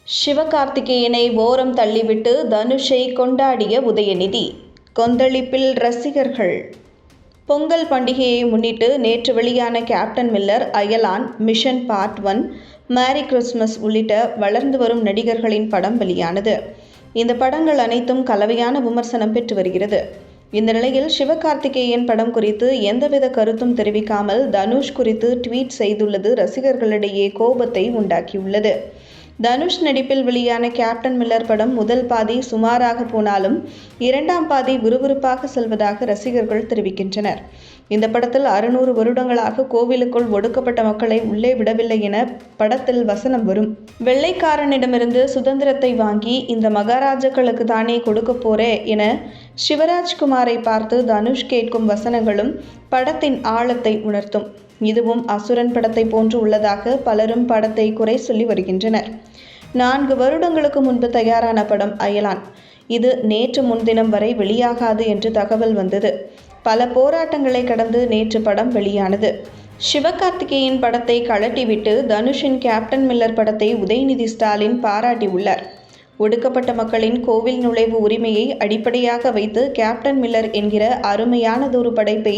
சிவகார்த்திகேயனை ஓரம் தள்ளிவிட்டு தனுஷை கொண்டாடிய உதயநிதி. கொந்தளிப்பில் ரசிகர்கள். பொங்கல் பண்டிகையை முன்னிட்டு நேற்று வெளியான கேப்டன் மில்லர், அயலான், மிஷன் பார்ட் 1, மேரி கிறிஸ்மஸ் உள்ளிட்ட வளர்ந்து வரும் நடிகர்களின் படம் வெளியானது. இந்த படங்கள் அனைத்தும் கலவையான விமர்சனம் பெற்று வருகிறது. இந்த நிலையில் சிவகார்த்திகேயன் படம் குறித்து எந்தவித கருத்தும் தெரிவிக்காமல் தனுஷ் குறித்து ட்வீட் செய்துள்ளது ரசிகர்களிடையே கோபத்தை உண்டாக்கியுள்ளது. தனுஷ் நடிப்பில் வெளியான கேப்டன் மில்லர் படம் முதல் பாதி சுமாராக போனாலும் இரண்டாம் பாதி விறுவிறுப்பாக செல்வதாக ரசிகர்கள் தெரிவிக்கின்றனர். இந்த படத்தில் 600 வருடங்களாக கோவிலுக்குள் ஒடுக்கப்பட்ட மக்களை உள்ளே விடவில்லை என படத்தில் வசனம் வரும். வெள்ளைக்காரனிடமிருந்து சுதந்திரத்தை வாங்கி இந்த மகாராஜாக்களுக்கு தானே கொடுக்க போறே என சிவராஜ்குமாரை பார்த்து தனுஷ் கேட்கும் வசனங்களும் படத்தின் ஆழத்தை உணர்த்தும். இதுவும் அசுரன் படத்தை போன்று உள்ளதாக பலரும் படத்தை குறை சொல்லி வருகின்றனர். 4 வருடங்களுக்கு முன்பு தயாரான படம் அயலான். இது நேற்று முன்தினம் வரை வெளியாகாது என்று தகவல் வந்தது. பல போராட்டங்களை கடந்து நேற்று படம் வெளியானது. சிவகார்த்திகேயன் படத்தை கழட்டிவிட்டு தனுஷின் கேப்டன் மில்லர் படத்தை உதயநிதி ஸ்டாலின் பாராட்டியுள்ளார். ஒடுக்கப்பட்ட மக்களின் கோவில் நுழைவு உரிமையை அடிப்படையாக வைத்து கேப்டன் மில்லர் என்கிற அருமையானதொரு படைப்பை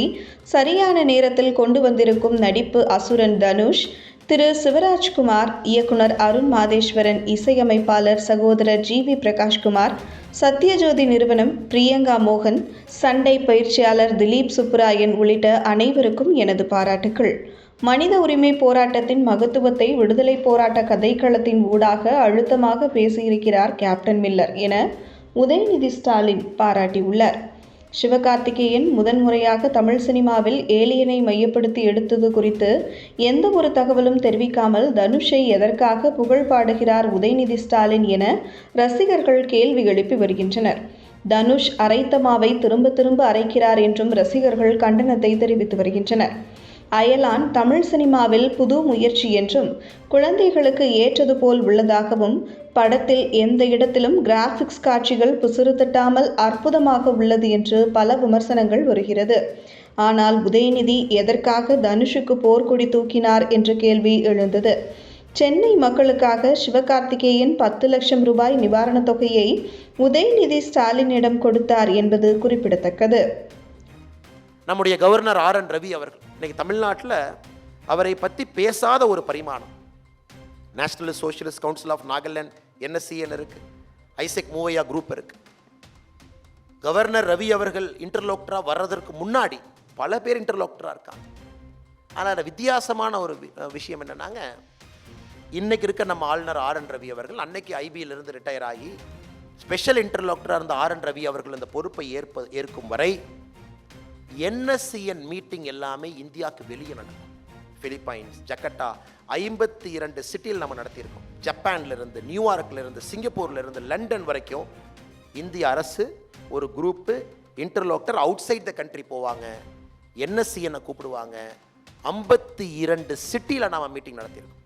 சரியான நேரத்தில் கொண்டு வந்திருக்கும் நடிப்பு அசுரன் தனுஷ். திரு சிவராஜ்குமார், இயக்குனர் அருண் மாதேஸ்வரன், இசையமைப்பாளர் சகோதரர் GV பிரகாஷ்குமார், சத்யஜோதி நிறுவனம் பிரியங்கா மோகன், சண்டை பயிற்சியாளர் திலீப் சுப்புராயன் உள்ளிட்ட அனைவருக்கும் எனது பாராட்டுக்கள். மனித உரிமை போராட்டத்தின் மகத்துவத்தை விடுதலை போராட்ட கதைக்களத்தின் ஊடாக அழுத்தமாக பேசியிருக்கிறார் கேப்டன் மில்லர் என உதயநிதி ஸ்டாலின் பாராட்டியுள்ளார். சிவகார்த்திகேயன் முதன்முறையாக தமிழ் சினிமாவில் ஏலியனை மையப்படுத்தி எடுத்தது குறித்து எந்த ஒரு தகவலும் தெரிவிக்காமல் தனுஷை எதற்காக புகழ் பாடுகிறார் உதயநிதி ஸ்டாலின் என ரசிகர்கள் கேள்வி எழுப்பி வருகின்றனர். தனுஷ் அரைத்த மாவை திரும்ப திரும்ப அரைக்கிறார் என்றும் ரசிகர்கள் கண்டனத்தை தெரிவித்து வருகின்றனர். அயலான் தமிழ் சினிமாவில் புது முயற்சி என்றும் குழந்தைகளுக்கு ஏற்றது போல் உள்ளதாகவும் படத்தில் எந்த இடத்திலும் கிராபிக்ஸ் காட்சிகள் புசுறு தட்டாமல் அற்புதமாக உள்ளது என்று பல விமர்சனங்கள் வருகிறது. ஆனால் உதயநிதி எதற்காக தனுஷுக்கு போர்க்கொடி தூக்கினார் என்ற கேள்வி எழுந்தது. சென்னை மக்களுக்காக சிவகார்த்திகேயன் 10 லட்சம் ரூபாய் நிவாரணத் தொகையை உதயநிதி ஸ்டாலினிடம் கொடுத்தார் என்பது குறிப்பிடத்தக்கது. நம்முடைய கவர்னர் RN ரவி அவர்கள் இன்னைக்கு தமிழ்நாட்டில் அவரை பற்றி பேசாத ஒரு பரிமாணம். National Socialist Council of Nagaland NSCN இருக்கு, ஐசக் மூவையா குரூப் இருக்கு. கவர்னர் ரவி அவர்கள் இன்டர்லோக்டராக வர்றதற்கு முன்னாடி பல பேர் இன்டர்லோக்டராக இருக்காங்க. ஆனால் வித்தியாசமான ஒரு விஷயம் என்னன்னாங்க, இன்னைக்கு இருக்க நம்ம ஆளுநர் RN ரவி அவர்கள் அன்னைக்கு IBயிலிருந்து ரிட்டையர் ஆகி ஸ்பெஷல் இன்டர்லோக்டராக இருந்த RN ரவி அவர்கள் இந்த பொறுப்பை ஏற்கும் வரை NSCN மீட்டிங் எல்லாமே இந்தியாவுக்கு வெளியே நடக்கும். பிலிப்பைன்ஸ், ஜகர்த்தா, 52 சிட்டியில் நம்ம நடத்தியிருக்கோம். ஜப்பான்ல இருந்து, நியூயார்க்ல இருந்து, சிங்கப்பூர்ல இருந்து, லண்டன் வரைக்கும் இந்திய அரசு ஒரு group interlocutor outside the country போவாங்க, NSCN கூப்பிடுவாங்க. 52 சிட்டியில் நாம மீட்டிங் நடத்தியிருக்கோம்.